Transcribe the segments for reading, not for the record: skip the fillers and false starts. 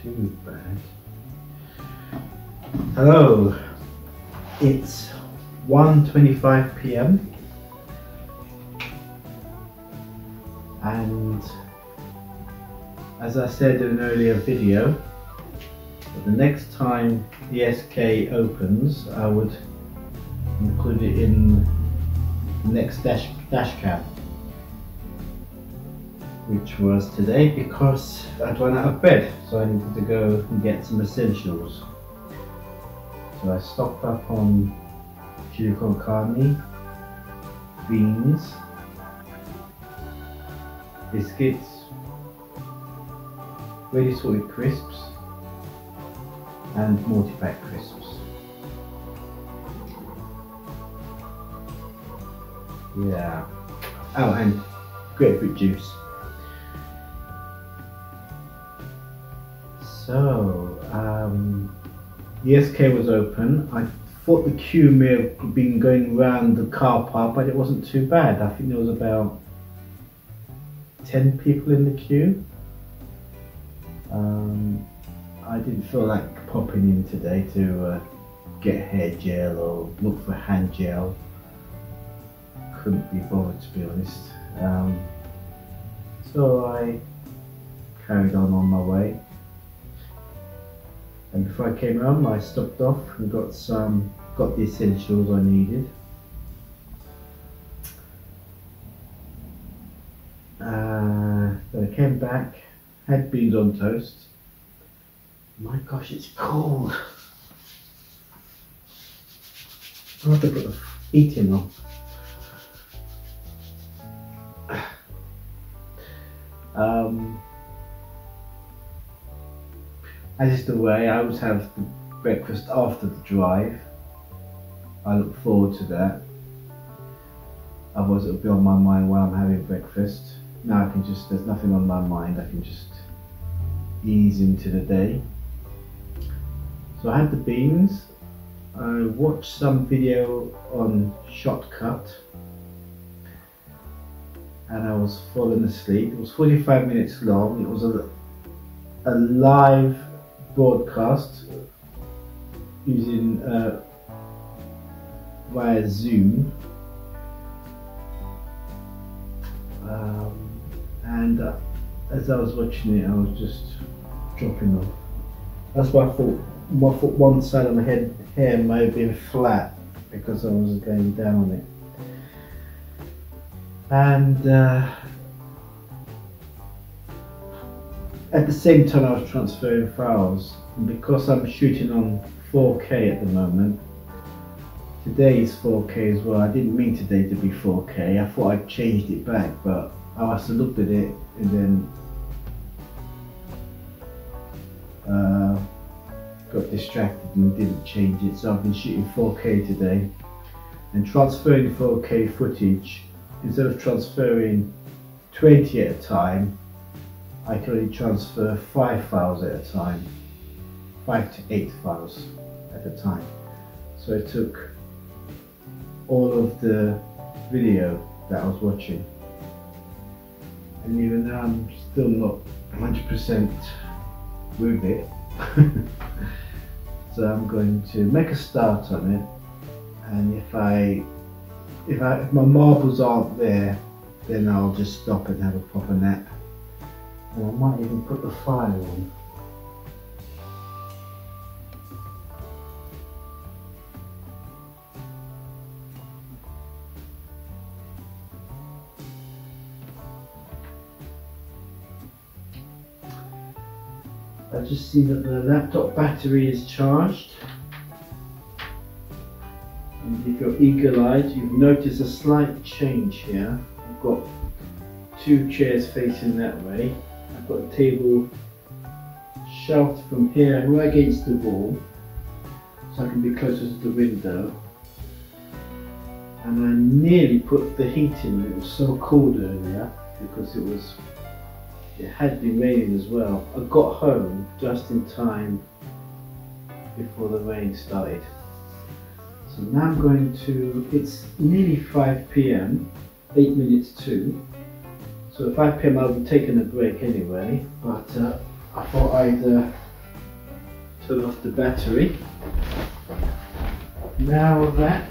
too bad. Hello, it's 1:25 p.m. and as I said in an earlier video, the next time the SK opens I would include it in the next dash cam, which was today because I'd run out of bed, so I needed to go and get some essentials. So I stocked up on chili con carne, beans, biscuits, ready salted crisps and multi-pack crisps. Yeah. Oh, and grapefruit juice. So, the SK was open. I thought the queue may have been going around the car park, but it wasn't too bad. I think there was about 10 people in the queue. I didn't feel like popping in today to get hair gel or look for hand gel. Couldn't be bothered, to be honest. So I carried on my way. And before I came home, I stopped off and got the essentials I needed. Then I came back, had beans on toast. My gosh, it's cold. I have to put the heating on. As is the way, I always have the breakfast after the drive. I look forward to that. Otherwise it'll be on my mind while I'm having breakfast. Now I can just, there's nothing on my mind, I can just ease into the day. So I had the beans. I watched some video on Shotcut and I was falling asleep. It was 45 minutes long. It was a live broadcast using via Zoom, and as I was watching it I was just dropping off. That's why I thought one side of my hair may have been flat because I was going down on it. And at the same time I was transferring files, and because I'm shooting on 4K at the moment, today is 4K as well. I didn't mean today to be 4K, I thought I'd changed it back, but I must have looked at it and then got distracted and didn't change it. So I've been shooting 4K today and transferring 4K footage. Instead of transferring 20 at a time, I can only transfer 5 files at a time, 5 to 8 files at a time. So I took all of the video that I was watching, and even now I'm still not 100% with it. So I'm going to make a start on it, and if my marbles aren't there, then I'll just stop and have a proper nap. And I might even put the fire on. I just see that the laptop battery is charged. And if you're eagle-eyed, you've noticed a slight change here. I've got 2 chairs facing that way. I've got a table shelved from here right against the wall, so I can be closer to the window. And I nearly put the heat in. It was so cold earlier because it had been raining as well. I got home just in time before the rain started. So now I'm going to, it's nearly 5 p.m, 8 minutes to. So at 5 p.m. I'll be taking a break anyway, but I thought I'd turn off the battery. Now that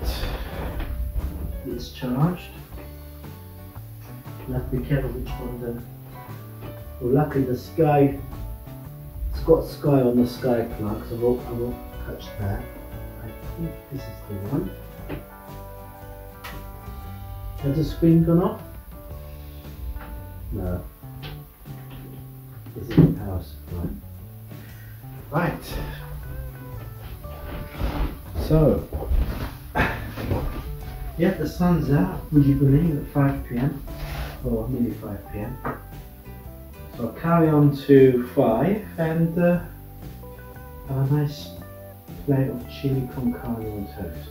it's charged, you have to be careful which one well, luckily the sky, it's got sky on the sky plug, so I won't touch that. I think this is the one. Has the screen gone off? No. This is the power supply. Right. So, yeah, the sun's out, would you believe, at 5 p.m. or nearly 5 p.m. So I'll carry on to 5 and have a nice plate of chili con carne on toast.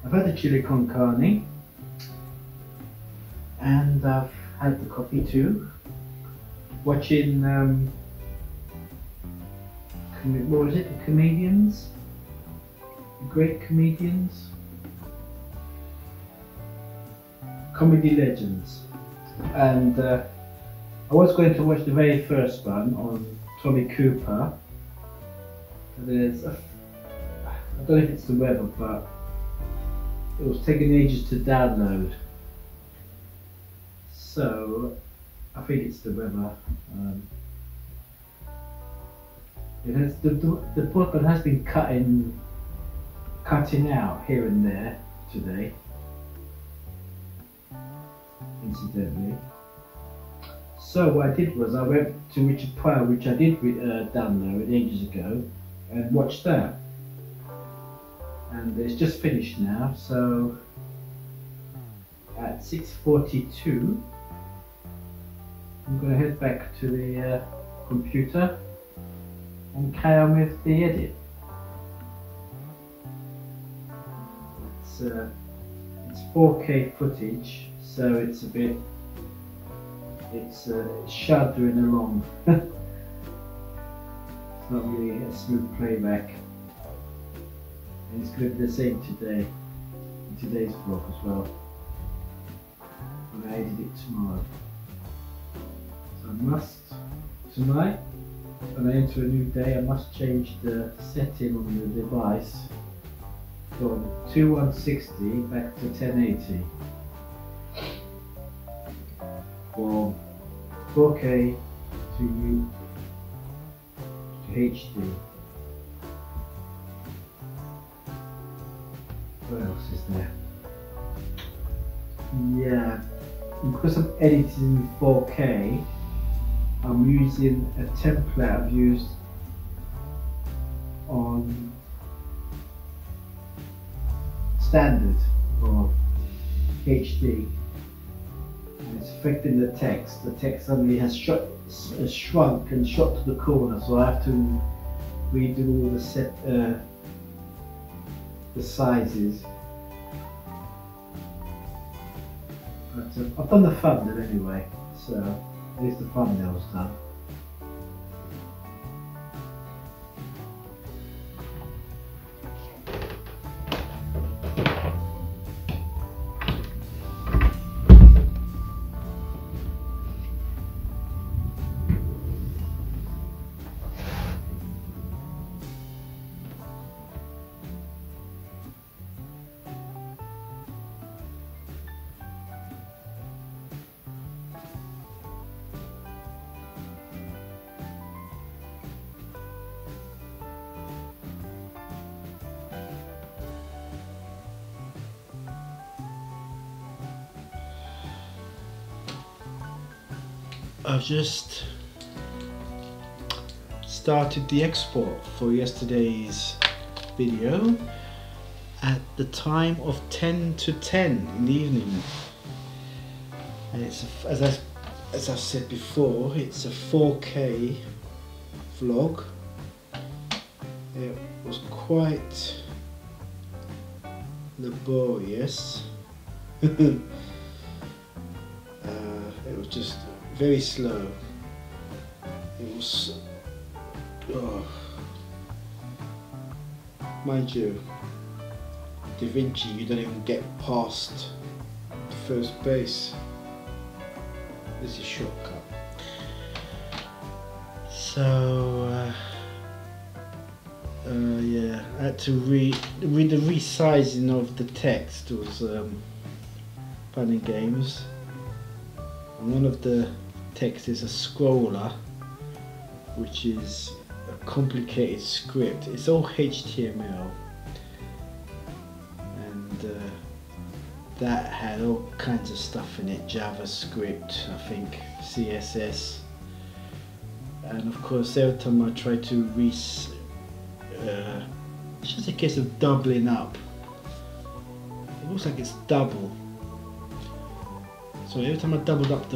I've had the chili con carne and I've had the coffee too. Watching, what was it, the comedians? The great comedians? Comedy Legends. And I was going to watch the very first one on Tommy Cooper. There's I don't know if it's the weather, but it was taking ages to download. So I think it's the weather. It has the broadband has been cutting out here and there today, incidentally. So what I did was I went to Richard Pryor, which I did download ages ago, and watched that. And it's just finished now, so at 6:42 I'm going to head back to the computer and carry on with the edit. It's 4K footage, so it's a bit, it's shuddering along. It's not really a smooth playback. And it's going to be the same today, in today's vlog as well, when I edit it tomorrow. So I must, tonight, when I enter a new day, I must change the setting on the device from 2160 back to 1080 from 4K to HD. What else is there? Yeah, because I'm editing in 4K, I'm using a template I've used on standard or HD, and it's affecting the text. The text suddenly has shrunk and shot to the corner, so I have to redo all the sizes. But I've done the thumbnail anyway, so at least the thumbnail's done. I've just started the export for yesterday's video at the time of 10 to 10 in the evening, and it's as I've said before, it's a 4K vlog. It was quite laborious. It was just very slow. It was, mind you, Da Vinci, you don't even get past the first base. This is Shotcut. So yeah, I had to read the resizing of the text was fun and games. And one of the text is a scroller, which is a complicated script. It's all HTML, and that had all kinds of stuff in it, JavaScript, I think, CSS, and of course every time I try to it's just a case of doubling up. It looks like it's double. So every time I doubled up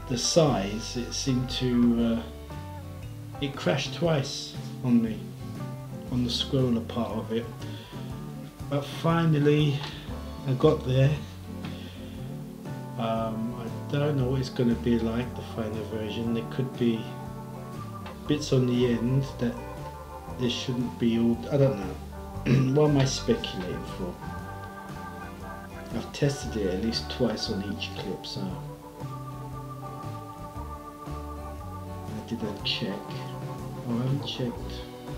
the size, it seemed to it crashed twice on me, on the scroller part of it. But finally I got there. I don't know what it's going to be like, the final version. There could be bits on the end that there shouldn't be all, I don't know. What am I speculating for? I've tested it at least twice on each clip, so I did a check. Oh, I haven't checked.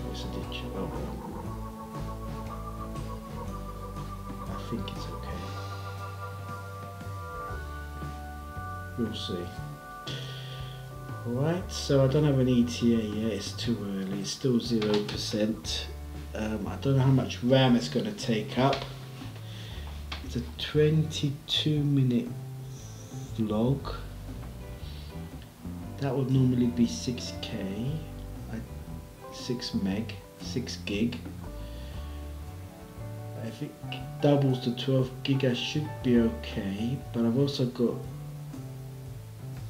Yes, I did check. Oh well. I think it's okay. We'll see. Alright, so I don't have an ETA yet, it's too early, it's still 0%. I don't know how much RAM it's going to take up. It's a 22-minute vlog. That would normally be 6K, 6 gig. If it doubles to 12 gig, I should be okay, but I've also got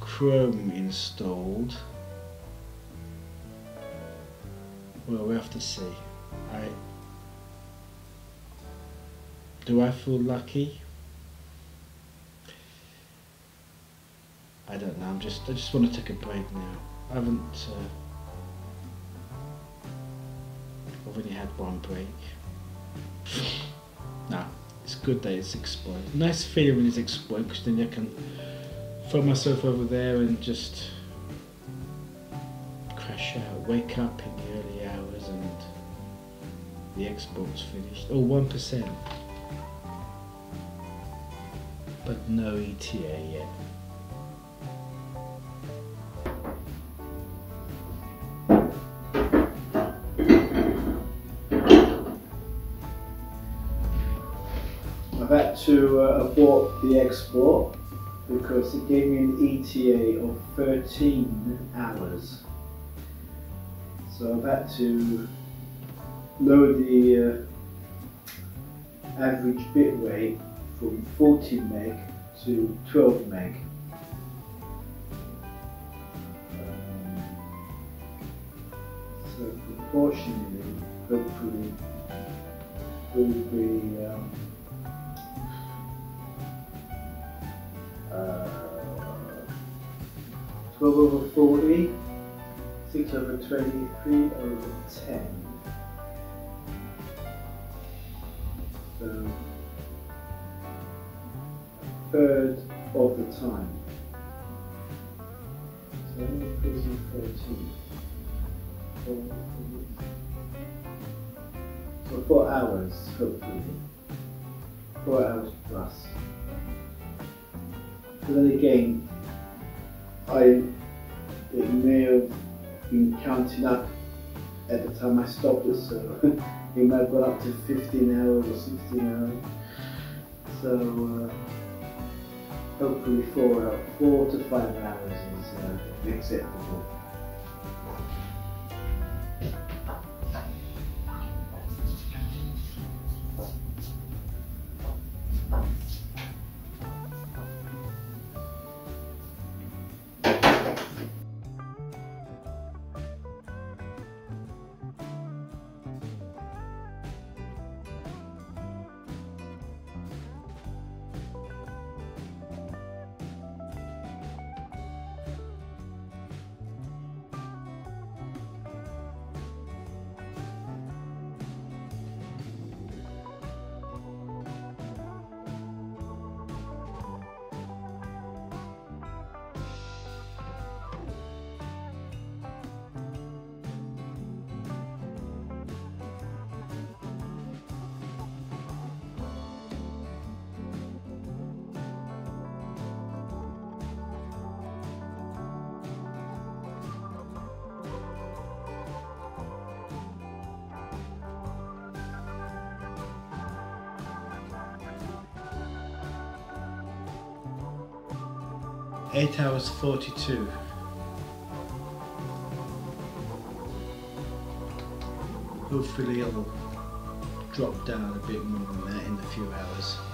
Chrome installed. Well, we have to see. Do I feel lucky? I don't know. I just want to take a break now. I haven't. I've only had one break. No, it's good that it's explored. Nice feeling when it's explored, because then I can throw myself over there and just crash out, wake up in the early hours, and the export's finished. Oh, 1%. But no ETA yet. I've had to abort the export because it gave me an ETA of 13 hours. So I've had to lower the average bit rate from 40 meg to 12 meg. So proportionally, hopefully, will be 12 over 40, 6 over 23 over 10. So a third of the time. So I'm increasing 13. So 4 hours, hopefully. 4 hours plus. But then again, it may have been counting up at the time I stopped it, so it might have gone up to 15 hours or 16 hours. So hopefully 4 to 5 hours is acceptable. Eight hours 42. Hopefully it'll drop down a bit more than that in a few hours.